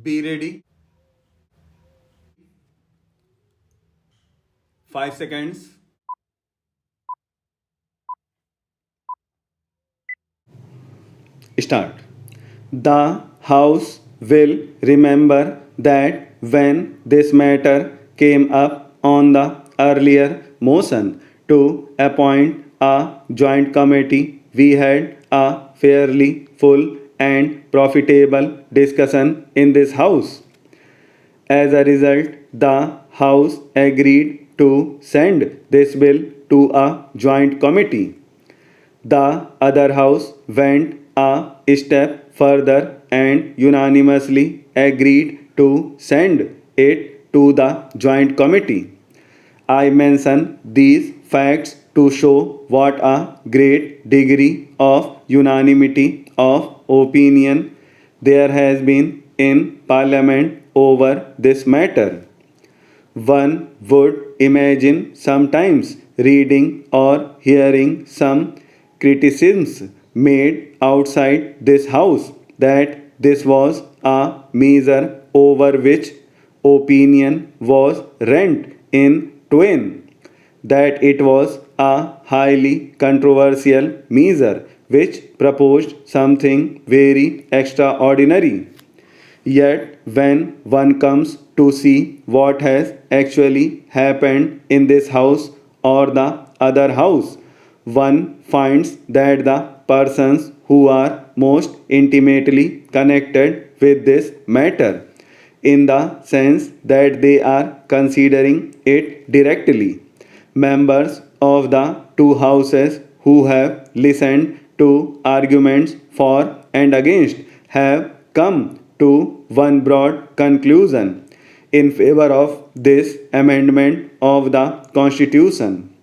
Be ready. 5 seconds. Start. The House will remember that when this matter came up on the earlier motion to appoint a joint committee, we had a fairly full and profitable discussion in this House. As a result, the House agreed to send this bill to a joint committee. The other house went a step further and unanimously agreed to send it to the joint committee. I mention these facts to show what a great degree of unanimity of opinion there has been in Parliament over this matter. One would imagine sometimes reading or hearing some criticisms made outside this house that this was a measure over which opinion was rent in twain, that it was a highly controversial measure which proposed something very extraordinary. Yet, when one comes to see what has actually happened in this house or the other house, one finds that the persons who are most intimately connected with this matter, in the sense that they are considering it directly, members of the two houses who have listened to arguments for and against have come to one broad conclusion in favor of this amendment of the Constitution.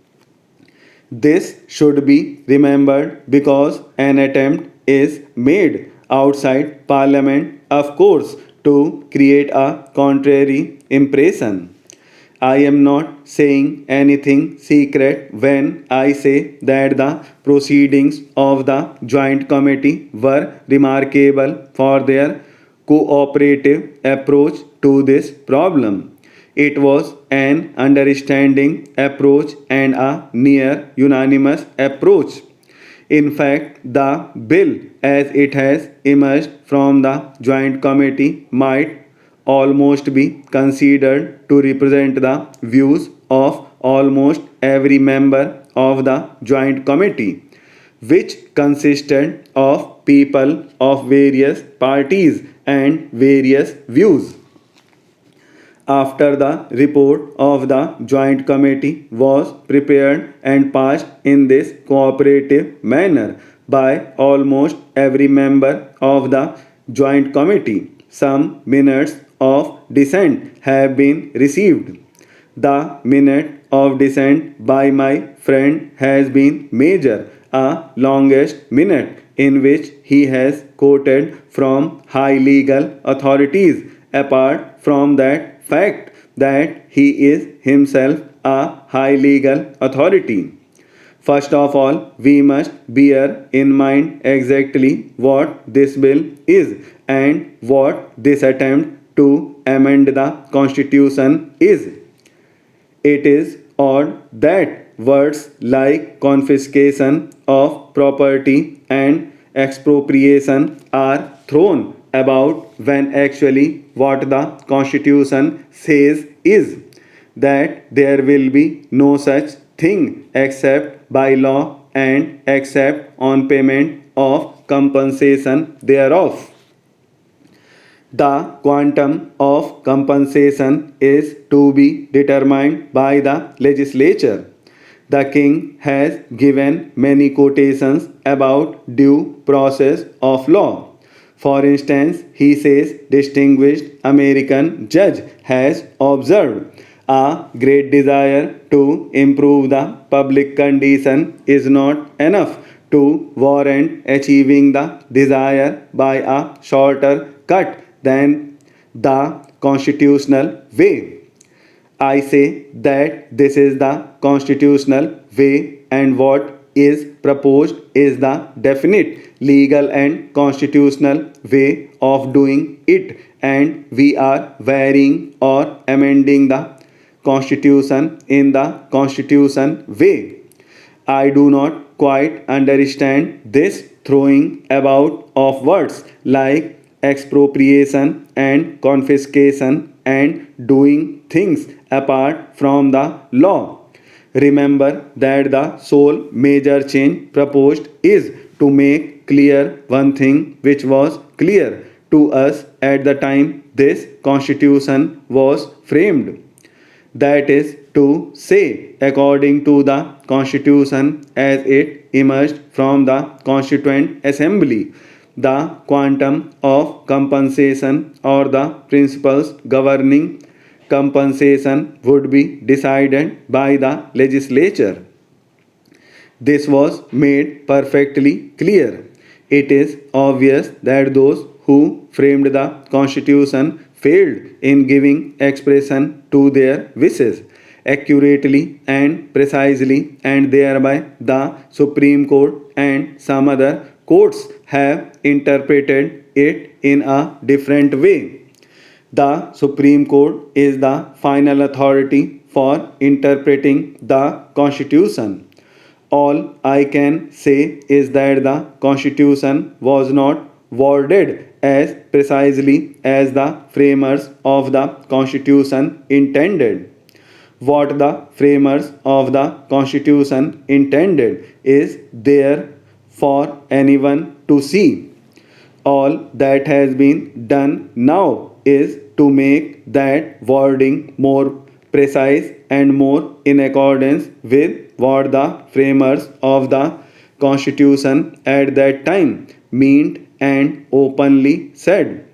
This should be remembered because an attempt is made outside Parliament, of course, to create a contrary impression. I am not saying anything secret when I say that the proceedings of the Joint Committee were remarkable for their cooperative approach to this problem. It was an understanding approach and a near unanimous approach. In fact, the bill as it has emerged from the Joint Committee might almost be considered to represent the views of almost every member of the Joint Committee, which consisted of people of various parties and various views. After the report of the Joint Committee was prepared and passed in this cooperative manner by almost every member of the Joint Committee, some minutes of dissent have been received. The minute of dissent by my friend has been Major, a longest minute in which he has quoted from high legal authorities, apart from that fact that he is himself a high legal authority. First of all, we must bear in mind exactly what this bill is and what this attempt to amend the Constitution is. It is odd that words like confiscation of property and expropriation are thrown about when actually what the Constitution says is that there will be no such thing except by law and except on payment of compensation thereof. The quantum of compensation is to be determined by the legislature. The king has given many quotations about due process of law. For instance, he says distinguished American judge has observed a great desire to improve the public condition is not enough to warrant achieving the desire by a shorter cut than the constitutional way. I say that this is the constitutional way and what is proposed is the definite legal and constitutional way of doing it, and we are varying or amending the constitution in the constitution way. I do not quite understand this throwing about of words like expropriation and confiscation and doing things apart from the law. Remember that the sole major change proposed is to make clear one thing which was clear to us at the time this constitution was framed. That is to say, according to the Constitution as it emerged from the Constituent Assembly, the quantum of compensation or the principles governing compensation would be decided by the legislature. This was made perfectly clear. It is obvious that those who framed the Constitution failed in giving expression to their wishes accurately and precisely, and thereby the Supreme Court and some other courts have interpreted it in a different way. The Supreme Court is the final authority for interpreting the Constitution. All I can say is that the Constitution was not worded as precisely as the framers of the Constitution intended. What the framers of the Constitution intended is there for anyone to see. All that has been done now is to make that wording more precise and more in accordance with what the framers of the Constitution at that time meant and openly said.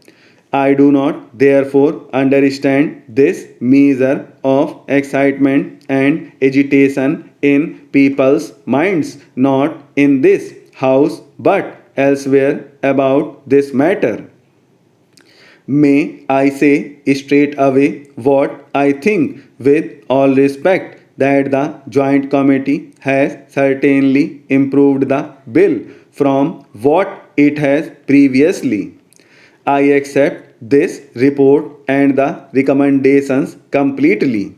I do not therefore understand this measure of excitement and agitation in people's minds, not in this house but elsewhere about this matter. May I say straight away what I think with all respect that the Joint Committee has certainly improved the bill from what it has previously. I accept this report and the recommendations completely.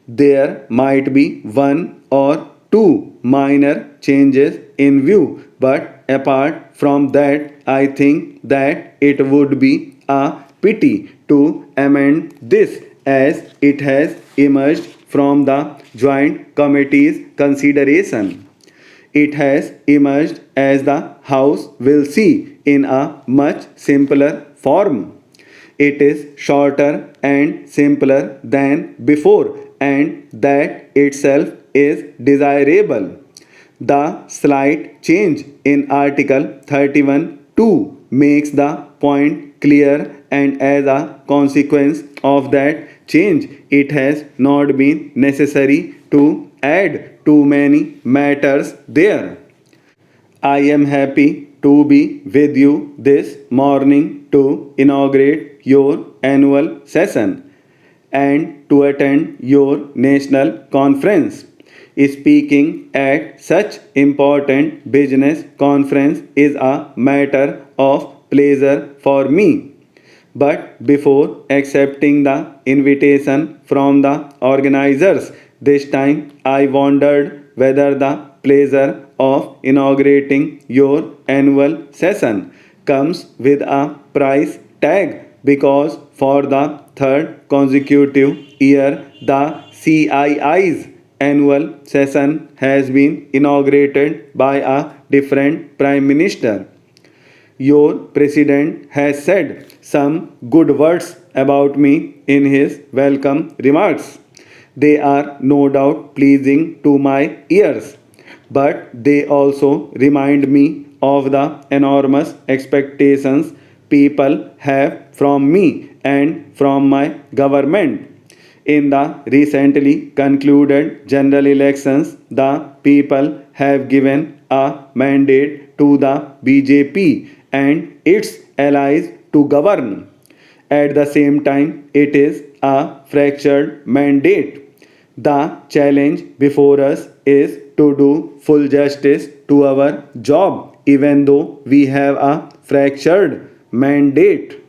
There might be one or two minor changes in view, but apart from that, I think that it would be a pity to amend this as it has emerged from the Joint Committee's consideration. It has emerged as the House will see in a much simpler form. It is shorter and simpler than before, and that itself is desirable. The slight change in Article 31(2) makes the point clear, and as a consequence of that change, it has not been necessary to add too many matters there. I am happy to be with you this morning to inaugurate your annual session and to attend your national conference. Speaking at such important business conference is a matter of pleasure for me. But before accepting the invitation from the organizers, this time I wondered whether the pleasure of inaugurating your annual session comes with a price tag, because for the third consecutive year the CII's annual session has been inaugurated by a different prime minister. Your president has said some good words about me in his welcome remarks. They are no doubt pleasing to my ears, but they also remind me of the enormous expectations people have from me and from my government. In the recently concluded general elections, the people have given a mandate to the BJP and its allies to govern. At the same time, it is a fractured mandate. The challenge before us is to do full justice to our job even though we have a fractured mandate.